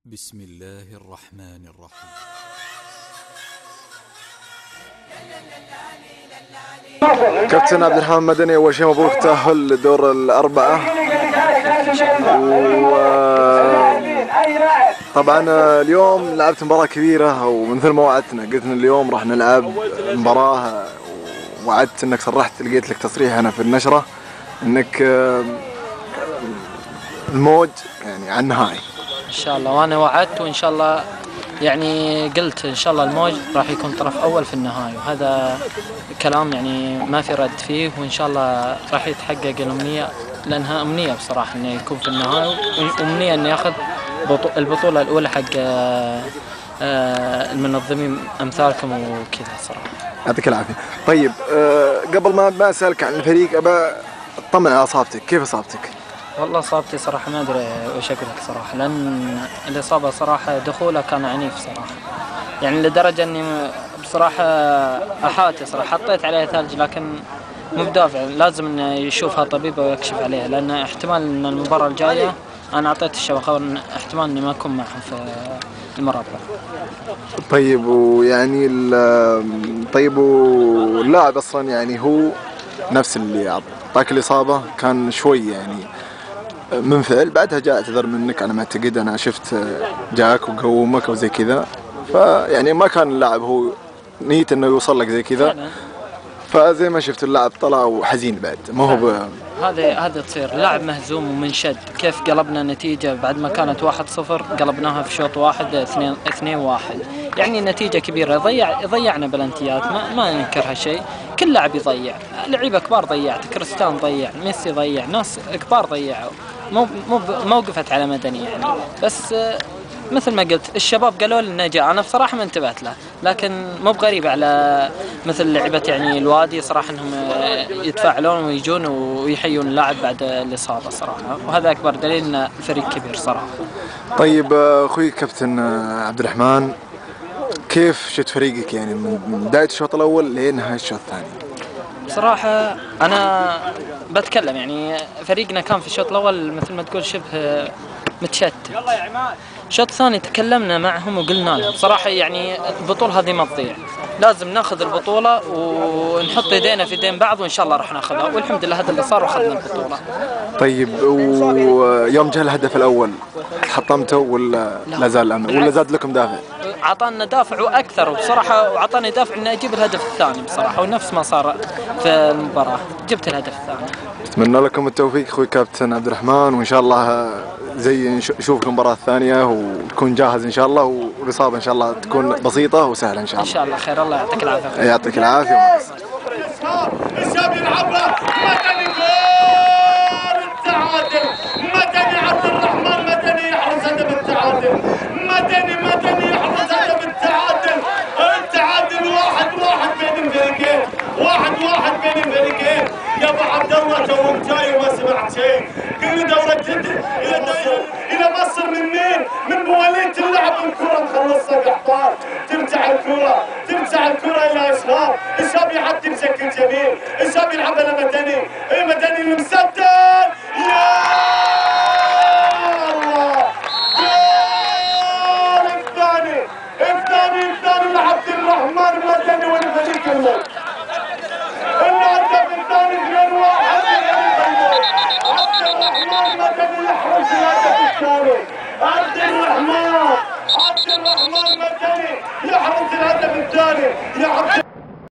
بسم الله الرحمن الرحيم. كابتن عبد الرحمن مدني، اول شيء مبروك تأهل للدور الأربعة. طبعا اليوم لعبت مباراة كبيرة، ومثل ما وعدتنا قلت ان اليوم راح نلعب مباراة، وعدت انك صرحت، لقيت لك تصريح انا في النشرة انك الموج يعني على النهائي ان شاء الله، وانا وعدت وان شاء الله يعني قلت ان شاء الله الموج راح يكون طرف اول في النهائي، وهذا كلام يعني ما في رد فيه، وان شاء الله راح يتحقق الامنيه، لانها امنيه بصراحه انه يكون في النهائي، وامنيه انه ياخذ البطوله الاولى حق المنظمين امثالكم وكذا صراحه. يعطيك العافية. طيب قبل ما اسالك عن الفريق ابى اطمن على اصابتك، كيف اصابتك؟ والله اصابتي صراحه ما ادري وش اقول لك صراحه، لان الاصابه صراحه دخوله كان عنيف صراحه، يعني لدرجه اني بصراحه احاتي صراحه، حطيت عليها ثلج، لكن مو بدافع، لازم انه يشوفها طبيبه ويكشف عليها، لان احتمال ان المباراه الجايه انا اعطيت الشباب احتمال اني ما اكون معهم في المربع. طيب ويعني طيب واللاعب اصلا يعني هو نفس اللي اعطاك الاصابه كان شوي يعني منفعل، بعدها جاء اعتذر منك على ما اعتقد، انا شفت جاك وقومك وزي كذا، فيعني ما كان اللاعب هو نيته انه يوصل لك زي كذا، فزي ما شفت اللاعب طلع وحزين بعد، ما هو هذا تصير لاعب مهزوم ومنشد. كيف قلبنا نتيجة بعد ما كانت 1-0 قلبناها في شوط واحد 2-1، يعني نتيجة كبيرة، ضيعنا بلنتيات، ما ننكر هالشيء، كل لاعب يضيع، لعيبة كبار ضيعت، كريستيانو ضيع، ميسي ضيع، ناس كبار ضيعوا، ما وقفت على مدني يعني، بس مثل ما قلت الشباب قالوا لي انه جاء، انا بصراحه ما انتبهت له، لكن مو بغريب على مثل لعبه يعني الوادي صراحه انهم يتفاعلون ويجون ويحيون اللاعب بعد الاصابه صراحه، وهذا اكبر دليل ان الفريق كبير صراحه. طيب اخوي كابتن عبد الرحمن، كيف شفت فريقك يعني من بدايه الشوط الاول لنهايه الشوط الثاني؟ بصراحه انا بتكلم يعني فريقنا كان في الشوط الاول مثل ما تقول شبه متشتت. الشوط الثاني تكلمنا معهم وقلنا لهم بصراحة يعني البطولة هذه ما تضيع، لازم ناخذ البطولة ونحط يدينا في يدين بعض، وإن شاء الله راح ناخذها، والحمد لله هذا اللي صار وأخذنا البطولة. طيب ويوم جاء الهدف الأول حطمته ولا لا زال الأمل ولا زاد لكم دافع؟ أعطانا دافع وأكثر، وبصراحة وأعطاني دافع إني أجيب الهدف الثاني بصراحة، ونفس ما صار في المباراة جبت الهدف الثاني. أتمنى لكم التوفيق أخوي كابتن عبد الرحمن، وإن شاء الله زي نشوفكم المباراة الثانية وتكون جاهز إن شاء الله، والإصابة إن شاء الله تكون بسيطة وسهلة إن شاء الله. إن شاء الله خير، الله يعطيك العافية. يعطيك العافية. الشاب يلعبها مدني، جول التعادل، مدني عبد الرحمن مدني يحرز هدف التعادل، مدني يحرز هدف التعادل، التعادل 1-1 بين الفريقين، 1-1 بين الفريقين. يا ابو عبد الله توك جاي وما سمعت شيء، كل دورة الى مصر من مين؟ من مواليد اللعب، الكرة مخلصها قحطان، ترجع الكرة الى اشرار، الشاب يعدي بشكل جميل، الشاب يلعبها لمدني، مدني المسدد، يا الله، جول الثاني لعبد الرحمن مدني والفريق الموت. الهدف الثاني 2-1 عبد الرحمن مدني يحرز الهدف الثاني، عبد الرحمن مدني يحرز الهدف الثاني، يا عبد